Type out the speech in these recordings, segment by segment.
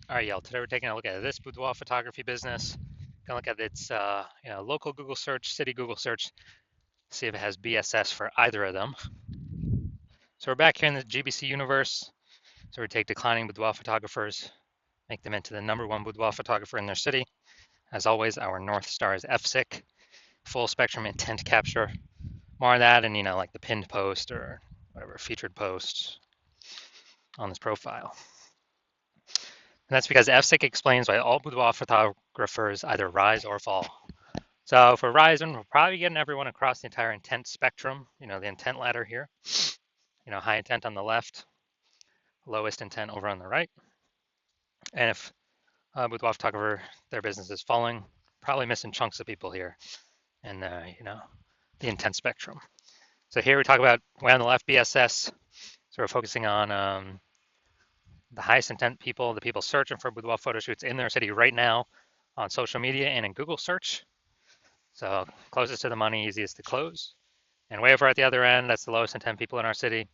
All right, y'all. Today we're taking a look at this boudoir photography business. Gonna look at its local Google search, city Google search, see if it has BSS for either of them. So we're back here in the GBC universe. So we take declining boudoir photographers, make them into the #1 boudoir photographer in their city. As always, our North Star is FSIC, full spectrum intent capture. More of that and like the pinned post or whatever featured post on this profile. And that's because FSIC explains why all boudoir photographers either rise or fall. So for Ryzen, we're probably getting everyone across the entire intent spectrum, the intent ladder here. High intent on the left, lowest intent over on the right. And if boudoir photographer, their business is falling, probably missing chunks of people here and the intent spectrum. So here we talk about way on the left, BSS. So we're focusing on the highest intent people, the people searching for boudoir photo shoots in their city right now on social media and in Google search. So closest to the money, easiest to close. And way over at the other end, that's the lowest intent people in our city.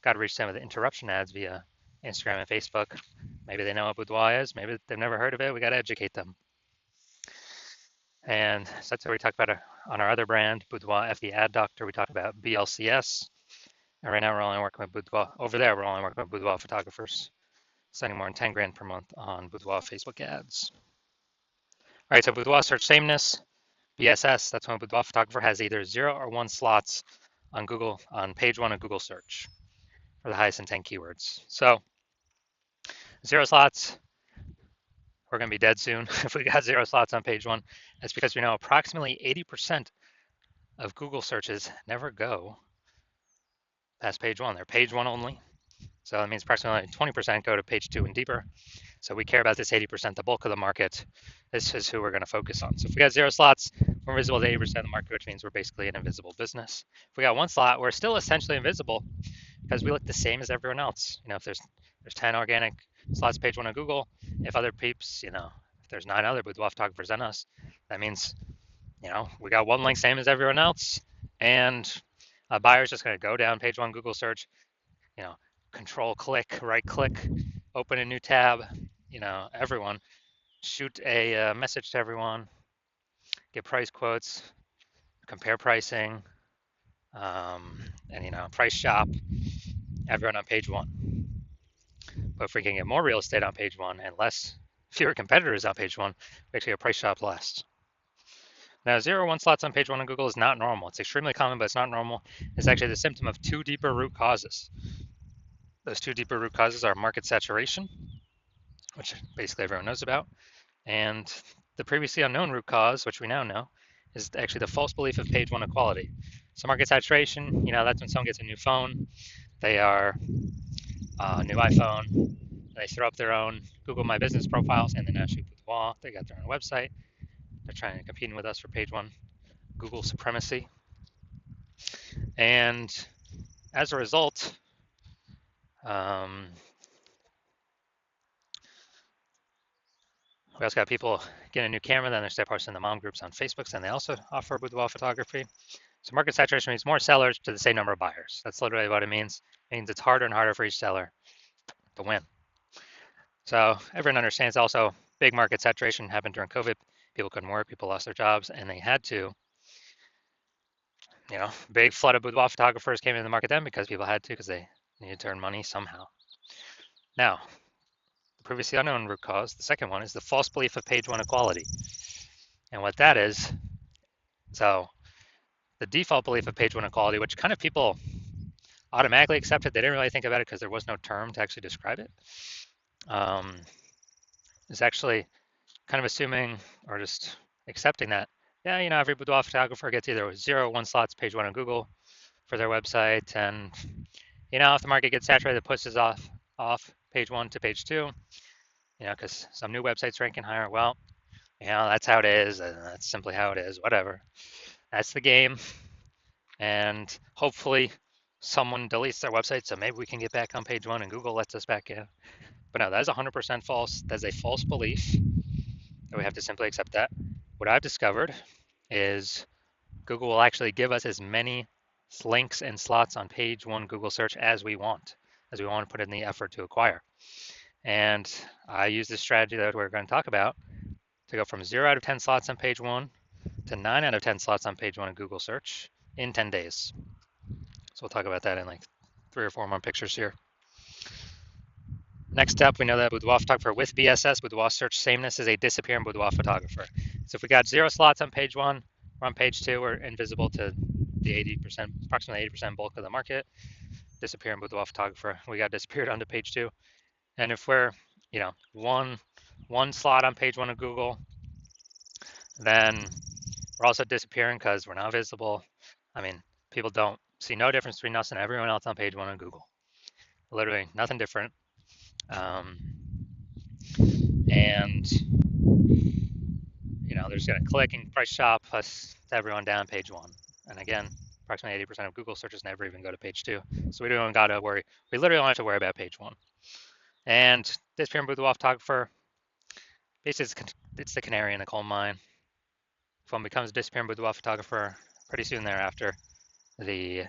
Got to reach them with interruption ads via Instagram and Facebook. Maybe they know what boudoir is. Maybe they've never heard of it. We got to educate them. And so that's what we talk about on our other brand, Boudoir FD Ad Doctor. We talk about BLCS. And right now we're only working with boudoir. Over there, we're only working with boudoir photographers, spending more than 10 grand per month on boudoir Facebook ads. All right, so boudoir search sameness, BSS. That's when a boudoir photographer has either 0 or 1 slots on Google on page 1 of Google search for the highest intent keywords. So 0 slots, we're going to be dead soon if we got 0 slots on page 1. That's because we know approximately 80% of Google searches never go past page 1. They're page 1 only. So that means approximately 20% go to page 2 and deeper. So we care about this 80%, the bulk of the market. This is who we're going to focus on. So if we got 0 slots, we're invisible to 80% of the market, which means we're basically an invisible business. If we got 1 slot, we're still essentially invisible because we look the same as everyone else. If there's 10 organic slots page 1 on Google, if other peeps, if there's 9 other boudoir photographers than us, that means, we got 1 link same as everyone else, and a buyer's just going to go down page 1 Google search, control click, right click, open a new tab, everyone, shoot a message to everyone, get price quotes, compare pricing, and price shop, everyone on page 1. But if we can get more real estate on page 1 and fewer competitors on page 1, we actually get price shop last. Now, 0 or 1 slots on page 1 on Google is not normal. It's extremely common, but it's not normal. It's actually the symptom of 2 deeper root causes. Those 2 deeper root causes are market saturation, which basically everyone knows about, and the previously unknown root cause, which we now know, is actually the false belief of page 1 equality. So market saturation, that's when someone gets a new phone, they are a new iPhone, they throw up their own Google My Business profiles and then actually put the wall. They got their own website. They're trying to compete with us for page 1 Google supremacy. And as a result, we also got people getting a new camera, then they start posting the mom groups on Facebook, and they also offer boudoir photography. So market saturation means more sellers to the same number of buyers. That's literally what it means. It means it's harder and harder for each seller to win. So everyone understands also big market saturation happened during COVID. People couldn't work, people lost their jobs, and they had to, big flood of boudoir photographers came into the market then because people had to, because they needed to earn money somehow. Now, the previously unknown root cause, the second one, is the false belief of page 1 equality. And what that is, so the default belief of page 1 equality, which kind of people automatically accepted, they didn't really think about it because there was no term to actually describe it, is actually kind of assuming or just accepting that, yeah, every boudoir photographer gets either 0 or 1 slots page 1 on Google for their website, and if the market gets saturated, it pushes off page 1 to page 2, because some new websites ranking higher. Well, that's how it is, and that's simply how it is. Whatever, that's the game, and hopefully someone deletes their website, so maybe we can get back on page 1 and Google lets us back in. But no, that is 100% false. That's a false belief, and we have to simply accept that. What I've discovered is Google will actually give us as many links and slots on page 1 Google search as we want to put in the effort to acquire. And I use this strategy that we're going to talk about to go from 0 out of 10 slots on page 1 to 9 out of 10 slots on page 1 in Google search in 10 days. So we'll talk about that in like 3 or 4 more pictures here. Next up, we know that Boudoir photographer with BSS, Boudoir search sameness, is a disappearing Boudoir photographer. So if we got 0 slots on page 1, we're on page 2, we're invisible to the 80%, approximately 80% bulk of the market. Disappearing Boudoir photographer, we got disappeared onto page 2. And if we're, one slot on page 1 of Google, then we're also disappearing because we're not visible. I mean, people don't see no difference between us and everyone else on page 1 on Google. Literally nothing different. And they're just going to click and price shop plus everyone down page 1. And again, approximately 80% of Google searches never even go to page 2. So we don't even got to worry. We literally don't have to worry about page 1. And disappearing Boudoir photographer, basically it's the canary in the coal mine. If one becomes a disappearing Boudoir photographer, pretty soon thereafter, the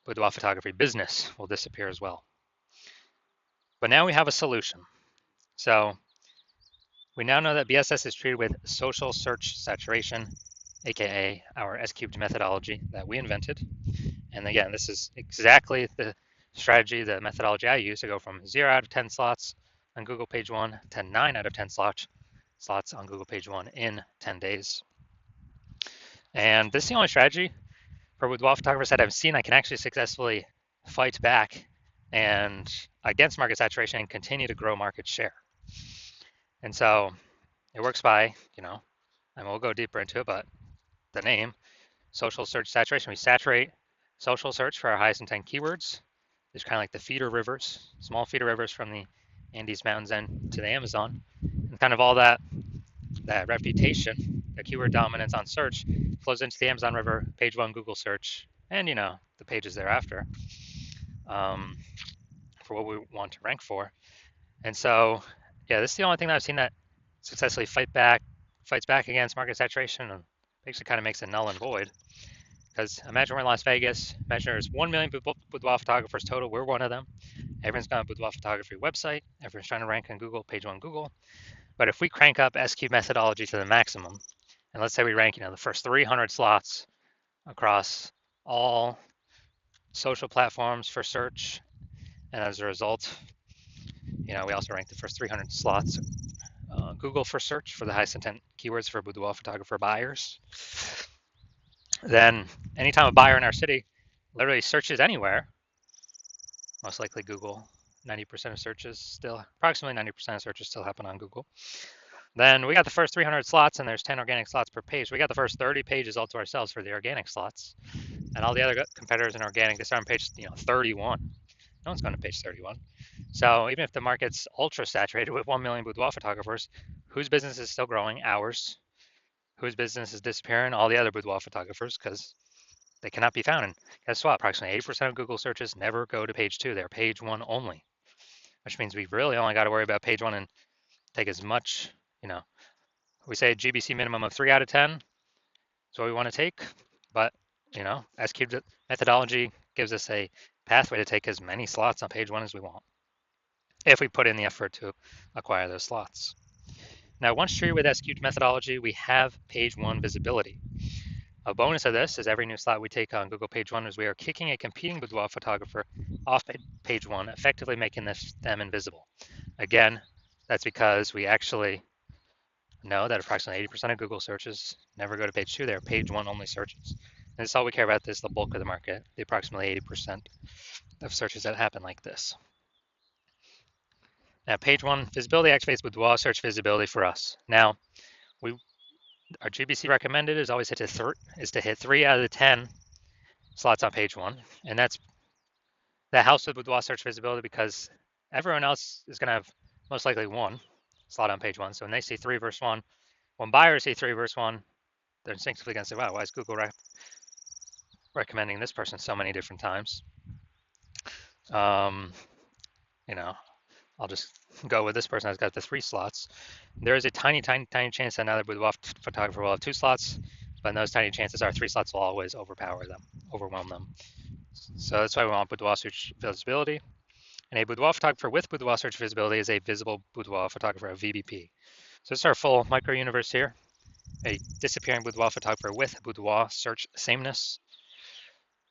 boudoir photography business will disappear as well. But now we have a solution. So we now know that BSS is treated with social search saturation, aka our S-cubed methodology that we invented. And again, this is exactly the strategy, the methodology I use to go from 0 out of 10 slots on Google page 1 to 9 out of 10 slots on Google page 1 in 10 days. And this is the only strategy for boudoir photographers that I've seen I can actually successfully fight back and against market saturation and continue to grow market share. And so it works by, and we'll go deeper into it, but the name, social search saturation. We saturate social search for our highest intent keywords. There's kind of like the feeder rivers, small feeder rivers from the Andes Mountains and to the Amazon. And kind of all that reputation, the keyword dominance on search flows into the Amazon River, page 1 Google search, and the pages thereafter for what we want to rank for. And so, yeah, this is the only thing that I've seen that successfully fights back against market saturation and basically kind of makes it null and void. Because imagine we're in Las Vegas, imagine there's 1 million boudoir photographers total, we're one of them. Everyone's got a boudoir photography website, everyone's trying to rank on Google, page 1 Google. But if we crank up S-cube methodology to the maximum, and let's say we rank, the first 300 slots across all social platforms for search, and as a result, we also rank the first 300 slots Google for search for the highest intent keywords for boudoir photographer buyers. Then anytime a buyer in our city literally searches anywhere, most likely Google, 90% of searches still, approximately 90% of searches still happen on Google. Then we got the first 300 slots and there's 10 organic slots per page. We got the first 30 pages all to ourselves for the organic slots. And all the other competitors in organic, they start on page 31. No one's going to page 31. So even if the market's ultra saturated with 1 million boudoir photographers, whose business is still growing? Ours. Whose business is disappearing? All the other boudoir photographers, because they cannot be found. And guess what? Approximately 80% of Google searches never go to page 2. They're page 1 only, which means we really only got to worry about page 1 and take as much, we say GBC minimum of 3 out of 10 is what we want to take. But, S-cubed methodology gives us a pathway to take as many slots on page 1 as we want, if we put in the effort to acquire those slots. Now, once treated with S-cubed methodology, we have page 1 visibility. A bonus of this is every new slot we take on Google page 1 is we are kicking a competing boudoir photographer off page 1, effectively making them invisible. Again, that's because we actually know that approximately 80% of Google searches never go to page 2. They're page 1 only searches. And that's all we care about. This is the bulk of the market, the approximately 80% of searches that happen like this. Now, page 1 visibility activates boudoir search visibility for us. Now, our GBC recommended is always to hit 3 out of the 10 slots on page 1, and that helps with boudoir search visibility because everyone else is going to have most likely 1 slot on page 1. So when they see 3 versus 1, when buyers see 3 versus 1, they're instinctively going to say, wow, why is Google recommending this person so many different times? I'll just go with this person that's got the 3 slots. There is a tiny, tiny, tiny chance that another boudoir photographer will have 2 slots, but those tiny chances are 3 slots will always overwhelm them. So that's why we want boudoir search visibility. And a boudoir photographer with boudoir search visibility is a visible boudoir photographer, a VBP. So this is our full micro universe here. A disappearing boudoir photographer with boudoir search sameness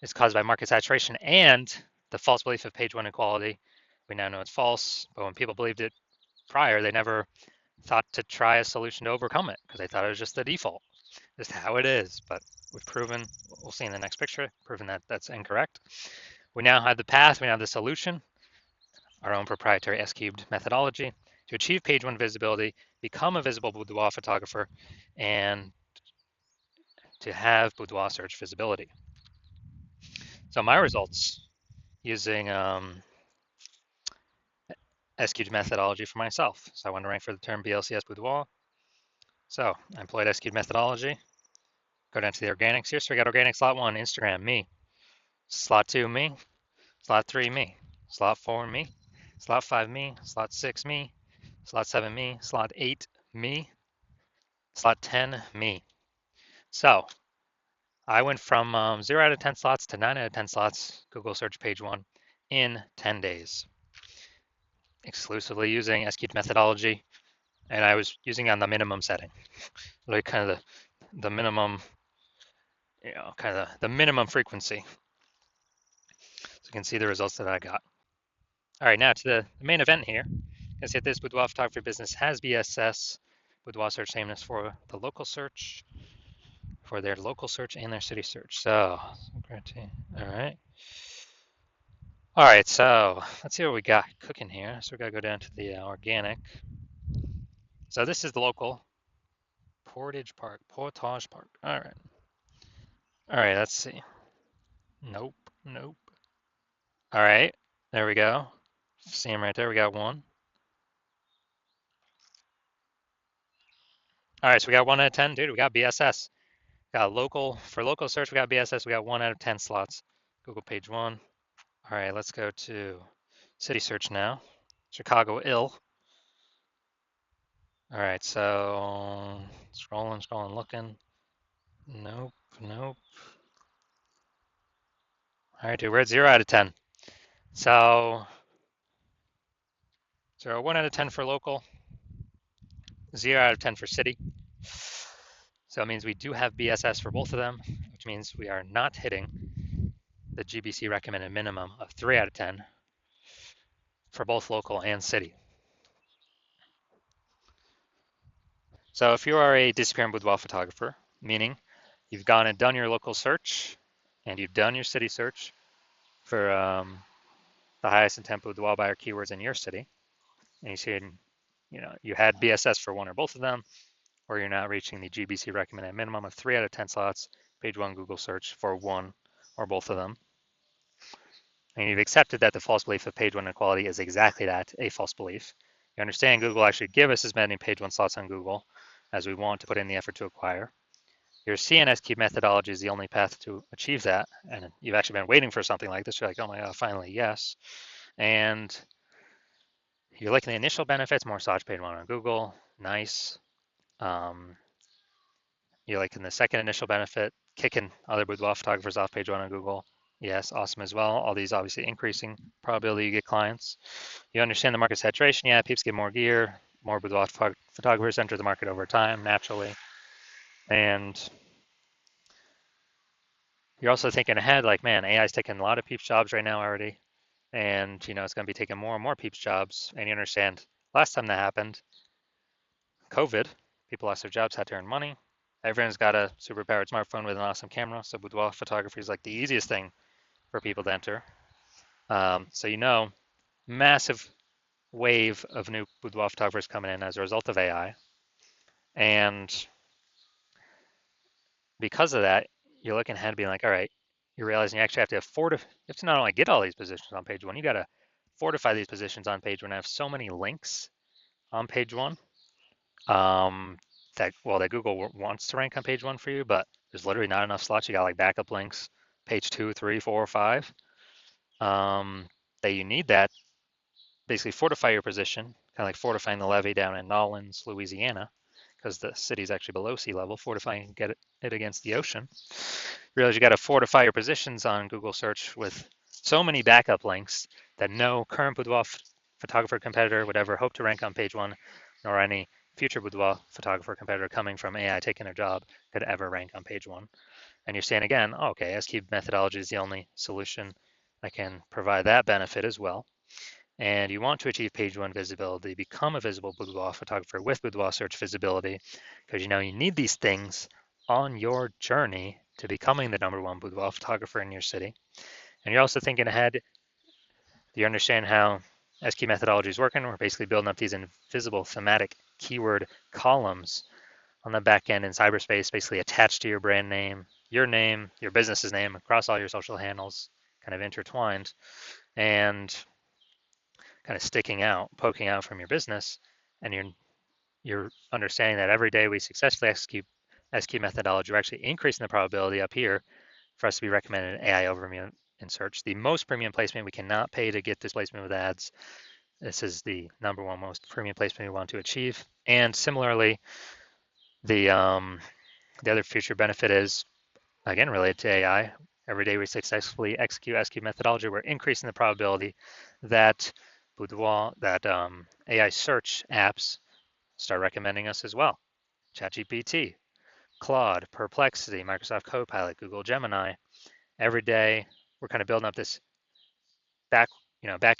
is caused by market saturation and the false belief of page one equality. We now know it's false, but when people believed it prior, they never thought to try a solution to overcome it because they thought it was just the default, just how it is. But we've proven, we'll see in the next picture, proven that that's incorrect. We now have the path, we now have the solution, our own proprietary S-cubed methodology to achieve page one visibility, become a visible boudoir photographer, and to have boudoir search visibility. So my results using S-cubed methodology for myself. So I want to rank for the term BLCS boudoir. So I employed S-cubed methodology. Go down to the organics here. So we got organic slot 1, Instagram, me. Slot 2, me. Slot 3, me. Slot 4, me. Slot 5, me. Slot 6, me. Slot 7, me. Slot 8, me. Slot 10, me. So I went from 0 out of 10 slots to 9 out of 10 slots, Google search page 1, in 10 days, exclusively using S-cubed methodology. And I was using on the minimum setting, like kind of the minimum, kind of the minimum frequency. So you can see the results that I got. All right, now to the main event here. As hit this boudoir photography business has BSS, boudoir search sameness for the local search, for their local search and their city search. So, all right. All right, so let's see what we got cooking here. So we got to go down to the organic. So this is the local Portage Park. All right. All right, let's see. Nope. All right, there we go. See him right there. We got one. All right, so we got 1 out of 10. Dude, we got BSS. Got local, for local search, we got BSS. We got 1 out of 10 slots. Google page 1. All right, let's go to city search now. Chicago, ill. All right, so scrolling, looking. Nope. All right, dude, we're at 0 out of 10. So 1 out of 10 for local, 0 out of 10 for city. So it means we do have BSS for both of them, which means we are not hitting the GBC recommended minimum of 3 out of 10 for both local and city. So if you are a disappearing boudoir photographer, meaning you've gone and done your local search and you've done your city search for the highest intent boudoir buyer keywords in your city, and you see, you had BSS for one or both of them, or you're not reaching the GBC recommended minimum of 3 out of 10 slots, page 1 Google search for one or both of them, and you've accepted that the false belief of page 1 equality is exactly that, a false belief. You understand Google actually give us as many page 1 slots on Google as we want to put in the effort to acquire. Your CNS key methodology is the only path to achieve that, and you've actually been waiting for something like this. You're like, oh my God, finally, yes. And you're liking the initial benefits, more search page 1 on Google, nice. You're liking the second initial benefit, kicking other boudoir photographers off page 1 on Google, yes, awesome as well. All these obviously increasing probability you get clients. You understand the market saturation, yeah, peeps get more gear, more boudoir photographers enter the market over time, naturally. And you're also thinking ahead, like, man, AI is taking a lot of peeps jobs right now already. And, it's going to be taking more and more peeps jobs. And you understand, last time that happened, COVID, people lost their jobs, had to earn money. Everyone's got a super powered smartphone with an awesome camera. So boudoir photography is like the easiest thing for people to enter. So, massive wave of new boudoir photographers coming in as a result of AI. And because of that, you're looking ahead being like, all right, you're realizing you actually have to not only get all these positions on page 1, you got to fortify these positions on page 1. I have so many links on page 1 that Google wants to rank on page 1 for you, but there's literally not enough slots. You got like backup links, page 2, 3, 4, 5, that you need that. Basically fortify your position, kind of like fortifying the levee down in Nolens, Louisiana, because the city's actually below sea level, fortifying it against the ocean. You realize you got to fortify your positions on Google search with so many backup links that no current boudoir photographer competitor would ever hope to rank on page one, nor any future boudoir photographer competitor coming from AI taking their job could ever rank on page one. And you're saying again, oh, okay, S-cube methodology is the only solution that can provide that benefit as well. And you want to achieve page one visibility, become a visible boudoir photographer with boudoir search visibility, because you know you need these things on your journey to becoming the #1 boudoir photographer in your city. And you're also thinking ahead. Do you understand how S-cube methodology is working? We're basically building up these invisible thematic keyword columns on the back end in cyberspace, basically attached to your brand name, your business's name across all your social handles, kind of intertwined and kind of sticking out, poking out from your business. And you're understanding that every day we successfully execute S-cube methodology, we're actually increasing the probability up here for us to be recommended in AI overview in search. The most premium placement we cannot pay to get this placement with ads. This is the #1 most premium placement we want to achieve. And similarly, the other future benefit is, again, related to AI. Every day we successfully execute S-cube methodology, we're increasing the probability that AI search apps start recommending us as well. ChatGPT, Claude, Perplexity, Microsoft Copilot, Google Gemini. Every day we're kind of building up this back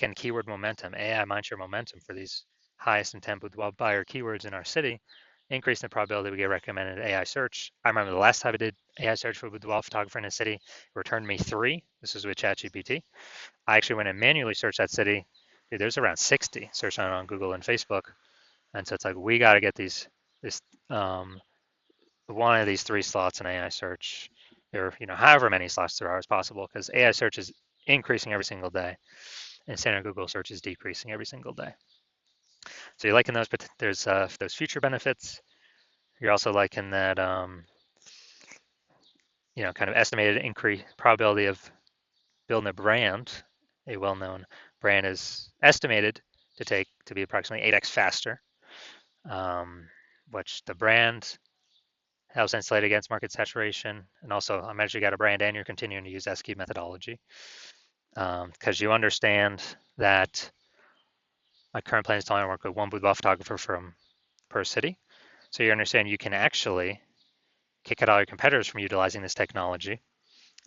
end keyword momentum, AI mindshare momentum for these highest intent boudoir buyer keywords in our city, increasing the probability we get recommended AI search. I remember the last time I did AI search for boudoir photographer in a city, it returned me 3. This was with ChatGPT. I actually went and manually searched that city. Dude, there's around 60 searched on Google and Facebook. And so it's like, we got to get this one of these 3 slots in AI search, or however many slots there are as possible, because AI search is increasing every single day, and standard Google search is decreasing every single day. So you're liking those, but there's those future benefits. You're also liking that kind of estimated increase probability of building a brand. A well-known brand is estimated to be approximately 8x faster, which the brand helps insulate against market saturation. And also, I imagine you got a brand and you're continuing to use S-cube methodology, because you understand that my current plan is to only work with one boudoir photographer per city. So you understand you can actually kick out all your competitors from utilizing this technology,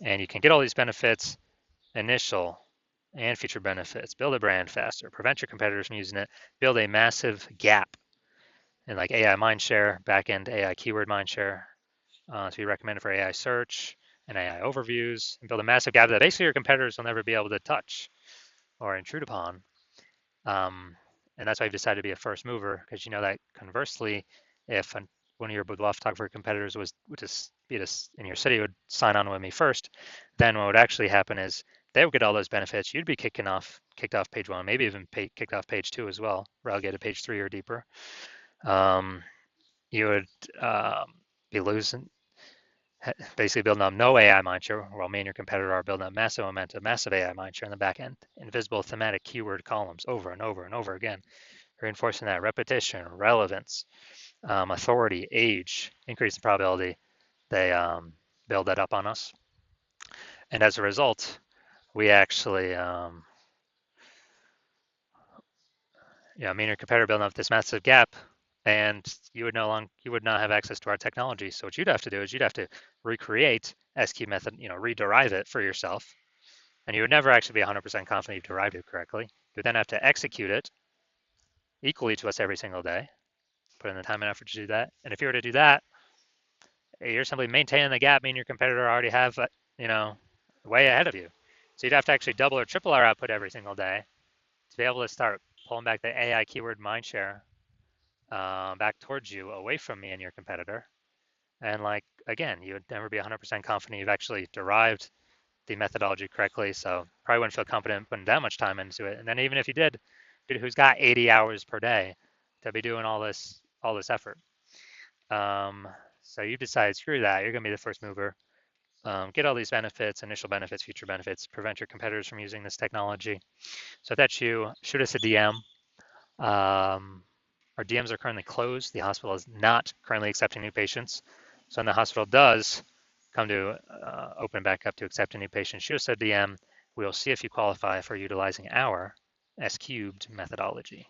and you can get all these benefits, initial and future benefits, build a brand faster, prevent your competitors from using it, build a massive gap in like AI mindshare, backend AI keyword mindshare, to be recommended for AI search and AI overviews, and build a massive gap that basically your competitors will never be able to touch or intrude upon. And that's why I've decided to be a first mover, because you know that conversely, if one of your boudoir photographer competitors would just be this in your city would sign on with me first, then what would actually happen is they would get all those benefits. You'd be kicked off page 1, maybe even kicked off page 2 as well, relegated to page 3 or deeper. You would be losing, basically building up no AI mindshare, while me and your competitor are building up massive momentum, massive AI mindshare in the back end, invisible thematic keyword columns over and over and over again, reinforcing that repetition, relevance, authority, age, increase the probability they build that up on us. And as a result, we actually, me and your competitor building up this massive gap, and you would not have access to our technology. So what you'd have to do is you'd have to recreate S-cube method, rederive it for yourself, and you would never actually be 100% confident you've derived it correctly. You would then have to execute it equally to us every single day, put in the time and effort to do that. And if you were to do that, you're simply maintaining the gap, meaning your competitor already have, way ahead of you. So you'd have to actually double or triple our output every single day to be able to start pulling back the AI keyword mindshare back towards you, away from me and your competitor. And again, you would never be 100% confident you've actually derived the methodology correctly. So probably wouldn't feel confident putting that much time into it. And then even if you did, dude, who's got 80 hours per day to be doing all this effort? So you decide, screw that. You're going to be the first mover. Get all these benefits, initial benefits, future benefits, prevent your competitors from using this technology. So if that's you, shoot us a DM. Our DMs are currently closed. The hospital is not currently accepting new patients. So when the hospital does come to open back up to accept a new patient, shoot us a DM. We'll see if you qualify for utilizing our S cubed methodology.